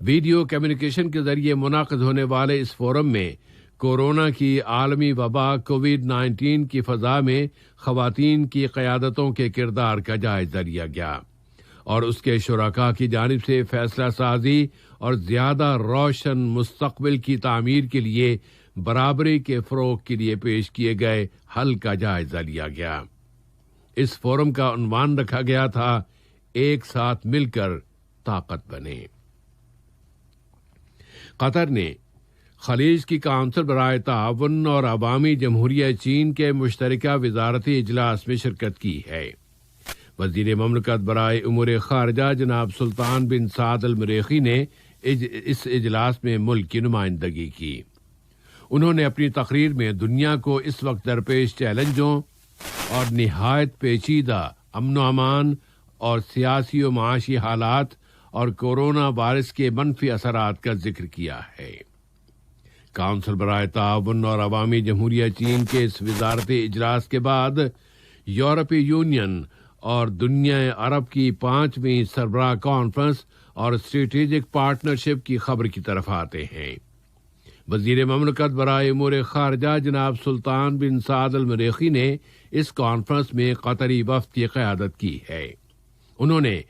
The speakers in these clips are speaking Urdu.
ویڈیو کمیونیکیشن کے ذریعے منعقد ہونے والے اس فورم میں کورونا کی عالمی وبا کووڈ-19 کی فضا میں خواتین کی قیادتوں کے کردار کا جائزہ لیا گیا اور اس کے شرکاء کی جانب سے فیصلہ سازی اور زیادہ روشن مستقبل کی تعمیر کے لیے برابری کے فروغ کے لیے پیش کیے گئے حل کا جائزہ لیا گیا۔ اس فورم کا عنوان رکھا گیا تھا ایک ساتھ مل کر طاقت بنے۔ قطر نے خلیج کی کونسل برائے تعاون اور عوامی جمہوریہ چین کے مشترکہ وزارتی اجلاس میں شرکت کی ہے۔ وزیر مملکت برائے امور خارجہ جناب سلطان بن سعد المریخی نے اس اجلاس میں ملک کی نمائندگی کی۔ انہوں نے اپنی تقریر میں دنیا کو اس وقت درپیش چیلنجوں اور نہایت پیچیدہ امن و امان اور سیاسی و معاشی حالات اور کورونا وائرس کے منفی اثرات کا ذکر کیا ہے۔ کونسل برائے تعاون اور عوامی جمہوریہ چین کے اس وزارتی اجلاس کے بعد یورپی یونین اور دنیا عرب کی 5ویں سربراہ کانفرنس اور اسٹریٹجک پارٹنرشپ کی خبر کی طرف آتے ہیں۔ وزیر مملکت برائے امور خارجہ جناب سلطان بن سعد المریخی نے اس کانفرنس میں قطری وفد کی قیادت کی ہے۔ انہوں نے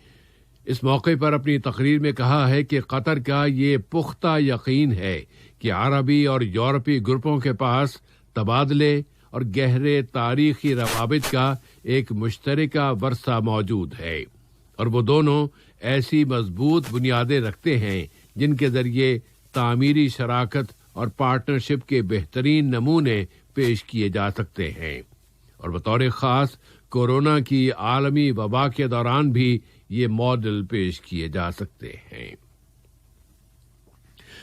اس موقع پر اپنی تقریر میں کہا ہے کہ قطر کا یہ پختہ یقین ہے کہ عربی اور یورپی گروپوں کے پاس تبادلے اور گہرے تاریخی روابط کا ایک مشترکہ ورثہ موجود ہے اور وہ دونوں ایسی مضبوط بنیادیں رکھتے ہیں جن کے ذریعے تعمیری شراکت اور پارٹنرشپ کے بہترین نمونے پیش کیے جا سکتے ہیں اور بطور خاص کورونا کی عالمی وبا کے دوران بھی یہ ماڈل پیش کیے جا سکتے ہیں۔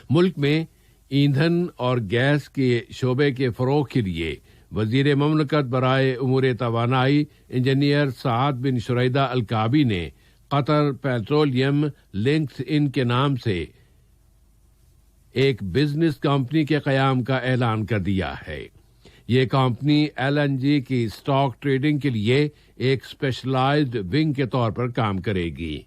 ملک میں ایندھن اور گیس کے شعبے کے فروغ کے لیے وزیر مملکت برائے امور توانائی انجینئر سعد بن شریدہ الکعبی نے قطر پیٹرولیم لنکس ان کے نام سے ایک بزنس کمپنی کے قیام کا اعلان کر دیا ہے۔ یہ کمپنی LNG کی اسٹاک ٹریڈنگ کے لیے ایک اسپیشلائزڈ ونگ کے طور پر کام کرے گی۔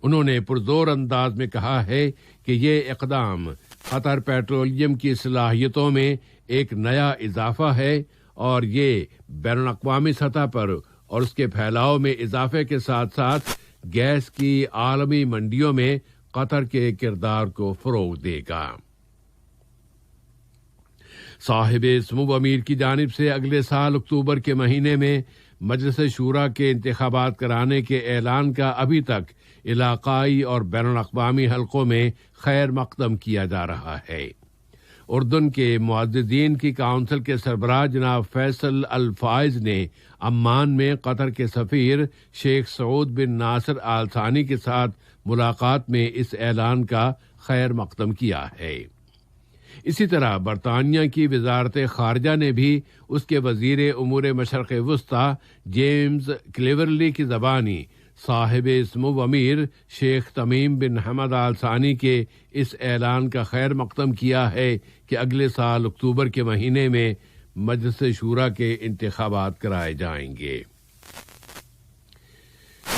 انہوں نے پرزور انداز میں کہا ہے کہ یہ اقدام قطر پیٹرولیم کی صلاحیتوں میں ایک نیا اضافہ ہے اور یہ بین الاقوامی سطح پر اور اس کے پھیلاؤ میں اضافے کے ساتھ ساتھ گیس کی عالمی منڈیوں میں قطر کے کردار کو فروغ دے گا۔ صاحب سمو امیر کی جانب سے اگلے سال اکتوبر کے مہینے میں مجلس شورا کے انتخابات کرانے کے اعلان کا ابھی تک علاقائی اور بین الاقوامی حلقوں میں خیر مقدم کیا جا رہا ہے۔ اردن کے معززین کی کونسل کے سربراہ جناب فیصل الفائز نے عمان میں قطر کے سفیر شیخ سعود بن ناصر آل ثانی کے ساتھ ملاقات میں اس اعلان کا خیر مقدم کیا ہے۔ اسی طرح برطانیہ کی وزارت خارجہ نے بھی اس کے وزیر امور مشرق وسطی جیمز کلیورلی کی زبانی صاحب سمو امیر شیخ تمیم بن حمد آل ثانی کے اس اعلان کا خیر مقدم کیا ہے کہ اگلے سال اکتوبر کے مہینے میں مجلس شورا کے انتخابات کرائے جائیں گے۔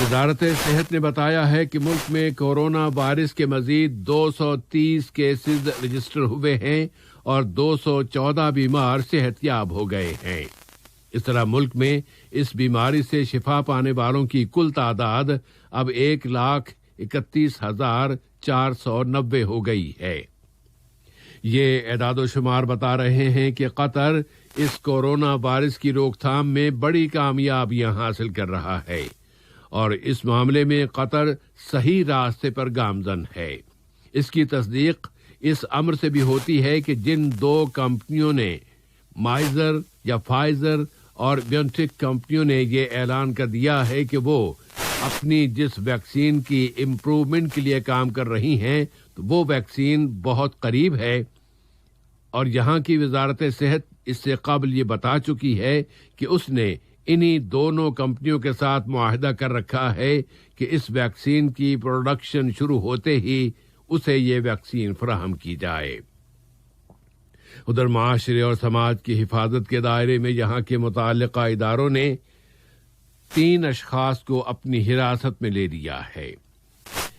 وزارت صحت نے بتایا ہے کہ ملک میں کورونا وائرس کے مزید 230 کیسز رجسٹر ہوئے ہیں اور 214 بیمار صحت یاب ہو گئے ہیں۔ اس طرح ملک میں اس بیماری سے شفا پانے والوں کی کل تعداد اب 1,31,490 ہو گئی ہے۔ یہ اعداد و شمار بتا رہے ہیں کہ قطر اس کورونا وائرس کی روک تھام میں بڑی کامیابیاں حاصل کر رہا ہے اور اس معاملے میں قطر صحیح راستے پر گامزن ہے۔ اس کی تصدیق اس امر سے بھی ہوتی ہے کہ جن 2 کمپنیوں نے فائزر اور بیونٹیک کمپنیوں نے یہ اعلان کر دیا ہے کہ وہ اپنی جس ویکسین کی امپروومنٹ کے لیے کام کر رہی ہیں تو وہ ویکسین بہت قریب ہے اور یہاں کی وزارت صحت اس سے قبل یہ بتا چکی ہے کہ اس نے انہی دونوں کمپنیوں کے ساتھ معاہدہ کر رکھا ہے کہ اس ویکسین کی پروڈکشن شروع ہوتے ہی اسے یہ ویکسین فراہم کی جائے۔ ادھر معاشرے اور سماج کی حفاظت کے دائرے میں یہاں کے متعلقہ اداروں نے 3 اشخاص کو اپنی حراست میں لے لیا ہے۔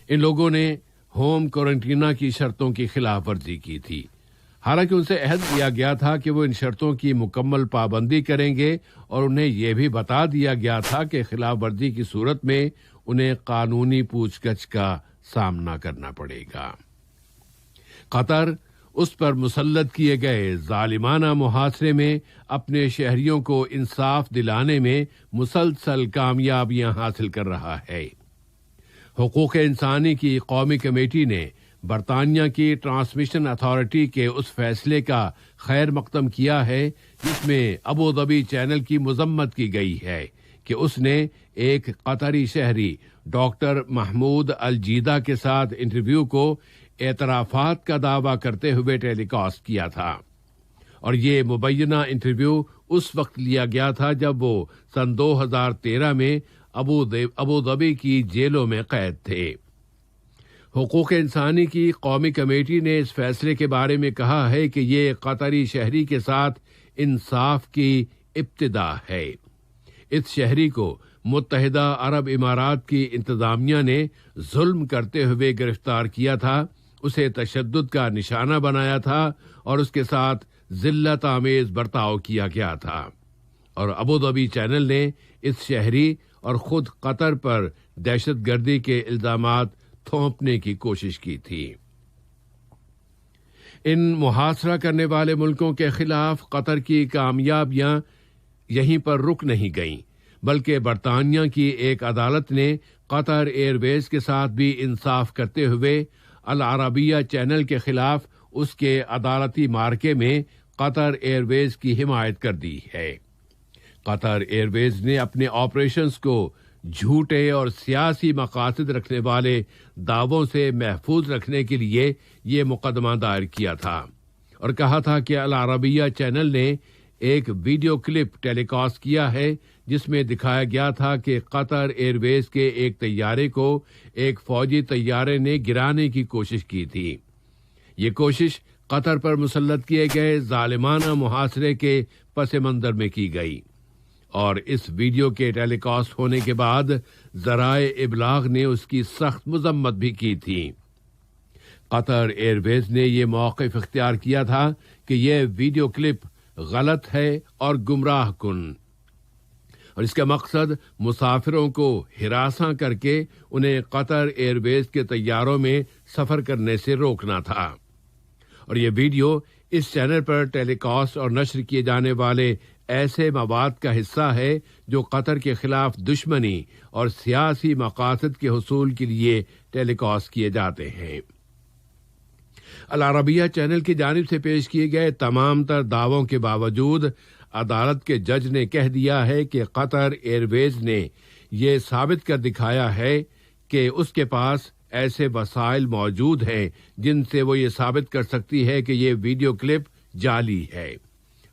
ان لوگوں نے ہوم کوارنٹینا کی شرطوں کی خلاف ورزی کی تھی، حالانکہ ان سے عہد کیا گیا تھا کہ وہ ان شرطوں کی مکمل پابندی کریں گے، اور انہیں یہ بھی بتا دیا گیا تھا کہ خلاف ورزی کی صورت میں انہیں قانونی پوچھ گچھ کا سامنا کرنا پڑے گا۔ قطر اس پر مسلط کیے گئے ظالمانہ محاصرے میں اپنے شہریوں کو انصاف دلانے میں مسلسل کامیابیاں حاصل کر رہا ہے۔ حقوق انسانی کی قومی کمیٹی نے برطانیہ کی ٹرانسمیشن اتھارٹی کے اس فیصلے کا خیر مقدم کیا ہے جس میں ابوظبی چینل کی مذمت کی گئی ہے کہ اس نے ایک قطری شہری ڈاکٹر محمود الجیدہ کے ساتھ انٹرویو کو اعترافات کا دعویٰ کرتے ہوئے ٹیلی کاسٹ کیا تھا، اور یہ مبینہ انٹرویو اس وقت لیا گیا تھا جب وہ سن 2013 میں ابوظبی کی جیلوں میں قید تھے۔ حقوق انسانی کی قومی کمیٹی نے اس فیصلے کے بارے میں کہا ہے کہ یہ قطری شہری کے ساتھ انصاف کی ابتدا ہے۔ اس شہری کو متحدہ عرب امارات کی انتظامیہ نے ظلم کرتے ہوئے گرفتار کیا تھا، اسے تشدد کا نشانہ بنایا تھا اور اس کے ساتھ ذلت آمیز برتاؤ کیا گیا تھا، اور ابوظبی چینل نے اس شہری اور خود قطر پر دہشت گردی کے الزامات تھوپنے کی کوشش کی تھی۔ ان محاصرہ کرنے والے ملکوں کے خلاف قطر کی کامیابیاں یہیں پر رک نہیں گئیں، بلکہ برطانیہ کی ایک عدالت نے قطر ایئر ویز کے ساتھ بھی انصاف کرتے ہوئے العربیہ چینل کے خلاف اس کے عدالتی مارکے میں قطر ایئر ویز کی حمایت کر دی ہے۔ قطر ایئر ویز نے اپنے آپریشنز کو جھوٹے اور سیاسی مقاصد رکھنے والے دعووں سے محفوظ رکھنے کے لیے یہ مقدمہ دائر کیا تھا، اور کہا تھا کہ العربیہ چینل نے ایک ویڈیو کلپ ٹیلی کاسٹ کیا ہے جس میں دکھایا گیا تھا کہ قطر ایئر ویز کے ایک طیارے کو ایک فوجی طیارے نے گرانے کی کوشش کی تھی۔ یہ کوشش قطر پر مسلط کیے گئے ظالمانہ محاصرے کے پس منظر میں کی گئی، اور اس ویڈیو کے ٹیلی کاسٹ ہونے کے بعد ذرائع ابلاغ نے اس کی سخت مذمت بھی کی تھی۔ قطر ایئر ویز نے یہ موقف اختیار کیا تھا کہ یہ ویڈیو کلپ غلط ہے اور گمراہ کن، اور اس کا مقصد مسافروں کو ہراساں کر کے انہیں قطر ایئر ویز کے طیاروں میں سفر کرنے سے روکنا تھا، اور یہ ویڈیو اس چینل پر ٹیلی کاسٹ اور نشر کیے جانے والے ایسے مواد کا حصہ ہے جو قطر کے خلاف دشمنی اور سیاسی مقاصد کے حصول کے لیے ٹیلی کاسٹ کیے جاتے ہیں۔ العربیہ چینل کی جانب سے پیش کیے گئے تمام تر دعووں کے باوجود عدالت کے جج نے کہہ دیا ہے کہ قطر ایئر ویز نے یہ ثابت کر دکھایا ہے کہ اس کے پاس ایسے وسائل موجود ہیں جن سے وہ یہ ثابت کر سکتی ہے کہ یہ ویڈیو کلپ جعلی ہے،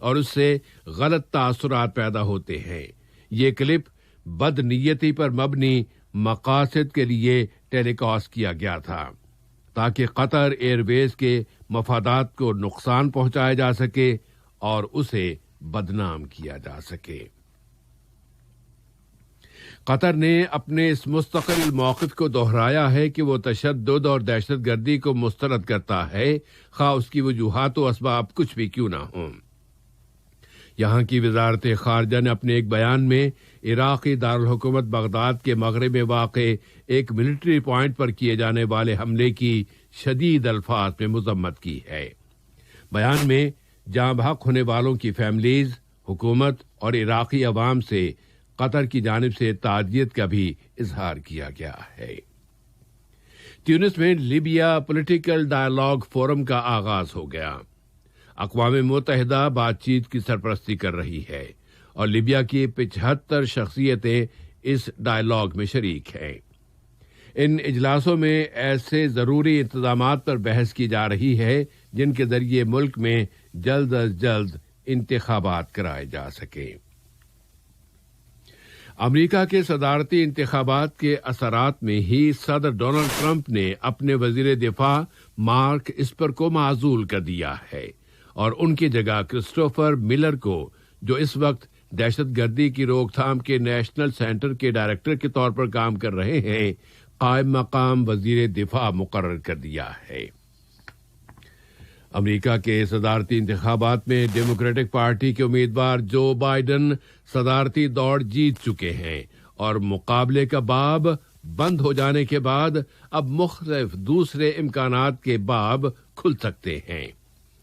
اور اس سے غلط تاثرات پیدا ہوتے ہیں۔ یہ کلپ بد نیتی پر مبنی مقاصد کے لیے ٹیلی کاسٹ کیا گیا تھا تاکہ قطر ایئر ویز کے مفادات کو نقصان پہنچایا جا سکے اور اسے بدنام کیا جا سکے۔ قطر نے اپنے اس مستقل موقف کو دہرایا ہے کہ وہ تشدد اور دہشت گردی کو مسترد کرتا ہے، خواہ اس کی وجوہات و اسباب کچھ بھی کیوں نہ ہوں۔ یہاں کی وزارت خارجہ نے اپنے ایک بیان میں عراقی دارالحکومت بغداد کے مغرب میں واقع ایک ملٹری پوائنٹ پر کیے جانے والے حملے کی شدید الفاظ میں مذمت کی ہے۔ بیان میں جاں بحق ہونے والوں کی فیملیز، حکومت اور عراقی عوام سے قطر کی جانب سے تعزیت کا بھی اظہار کیا گیا ہے۔ تیونس میں لیبیا پولیٹیکل ڈائیلاگ فورم کا آغاز ہو گیا۔ اقوام متحدہ بات چیت کی سرپرستی کر رہی ہے اور لیبیا کی 75 شخصیتیں اس ڈائیلاگ میں شریک ہیں۔ ان اجلاسوں میں ایسے ضروری انتظامات پر بحث کی جا رہی ہے جن کے ذریعے ملک میں جلد از جلد انتخابات کرائے جا سکیں۔ امریکہ کے صدارتی انتخابات کے اثرات میں ہی صدر ڈونلڈ ٹرمپ نے اپنے وزیر دفاع مارک اسپر کو معزول کر دیا ہے اور ان کی جگہ کرسٹوفر ملر کو، جو اس وقت دہشت گردی کی روک تھام کے نیشنل سینٹر کے ڈائریکٹر کے طور پر کام کر رہے ہیں، قائم مقام وزیر دفاع مقرر کر دیا ہے۔ امریکہ کے صدارتی انتخابات میں ڈیموکریٹک پارٹی کے امیدوار جو بائیڈن صدارتی دوڑ جیت چکے ہیں اور مقابلے کا باب بند ہو جانے کے بعد اب مختلف دوسرے امکانات کے باب کھل سکتے ہیں۔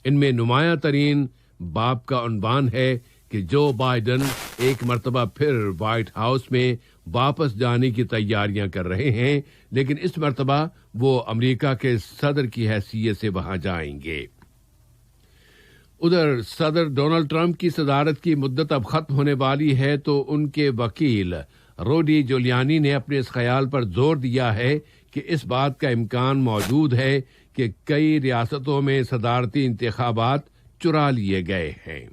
ان میں نمایاں ترین باب کا عنوان ہے کہ جو بائیڈن ایک مرتبہ پھر وائٹ ہاؤس میں واپس جانے کی تیاریاں کر رہے ہیں، لیکن اس مرتبہ وہ امریکہ کے صدر کی حیثیت سے وہاں جائیں گے۔ ادھر صدر ڈونلڈ ٹرمپ کی صدارت کی مدت اب ختم ہونے والی ہے تو ان کے وکیل روڈی جولیانی نے اپنے اس خیال پر زور دیا ہے کہ اس بات کا امکان موجود ہے کہ کئی ریاستوں میں صدارتی انتخابات چرا لیے گئے ہیں۔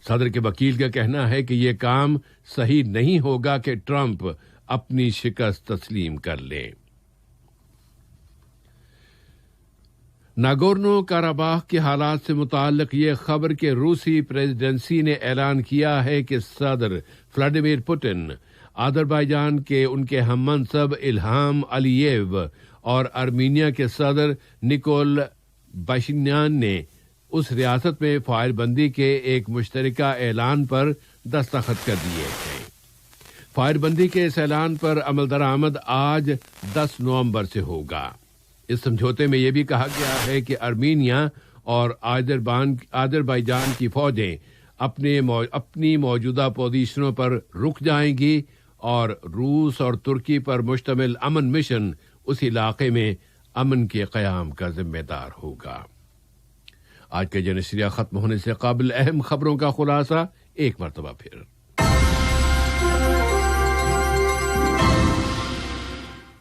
صدر کے وکیل کا کہنا ہے کہ یہ کام صحیح نہیں ہوگا کہ ٹرمپ اپنی شکست تسلیم کر لیں۔ ناگورنو کاراباخ کے حالات سے متعلق یہ خبر کہ روسی پریزیڈنسی نے اعلان کیا ہے کہ صدر ولاڈیمیر پوٹن آذربائیجان کے ان کے ہم منصب الہام علییو اور ارمینیا کے صدر نکول پاشینیان نے اس ریاست میں فائر بندی کے ایک مشترکہ اعلان پر دستخط کر دیے ہیں۔ فائر بندی کے اس اعلان پر عمل درآمد آج 10 نومبر سے ہوگا۔ اس سمجھوتے میں یہ بھی کہا گیا ہے کہ ارمینیا اور آذربائیجان کی فوجیں اپنی موجودہ پوزیشنوں پر رک جائیں گی اور روس اور ترکی پر مشتمل امن مشن اس علاقے میں امن کے قیام کا ذمہ دار ہوگا۔ آج کا یہ نشریہ ختم ہونے سے قبل اہم خبروں کا خلاصہ ایک مرتبہ پھر۔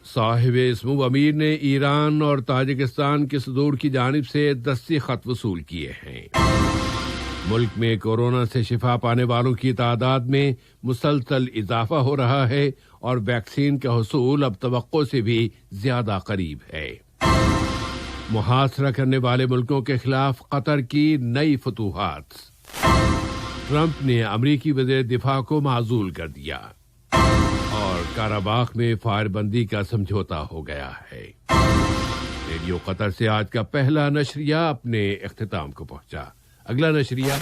صاحب اسمو امیر نے ایران اور تاجکستان کے صدور کی جانب سے 10 خط وصول کیے ہیں۔ ملک میں کورونا سے شفا پانے والوں کی تعداد میں مسلسل اضافہ ہو رہا ہے اور ویکسین کا حصول اب توقع سے بھی زیادہ قریب ہے۔ محاصرہ کرنے والے ملکوں کے خلاف قطر کی نئی فتوحات۔ ٹرمپ نے امریکی وزیر دفاع کو معزول کر دیا اور کاراباخ میں فائر بندی کا سمجھوتا ہو گیا ہے۔ ریڈیو قطر سے آج کا پہلا نشریہ اپنے اختتام کو پہنچا۔ اگلا نشریہ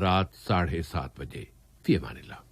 رات 7:30 بجے۔ فی امان اللہ۔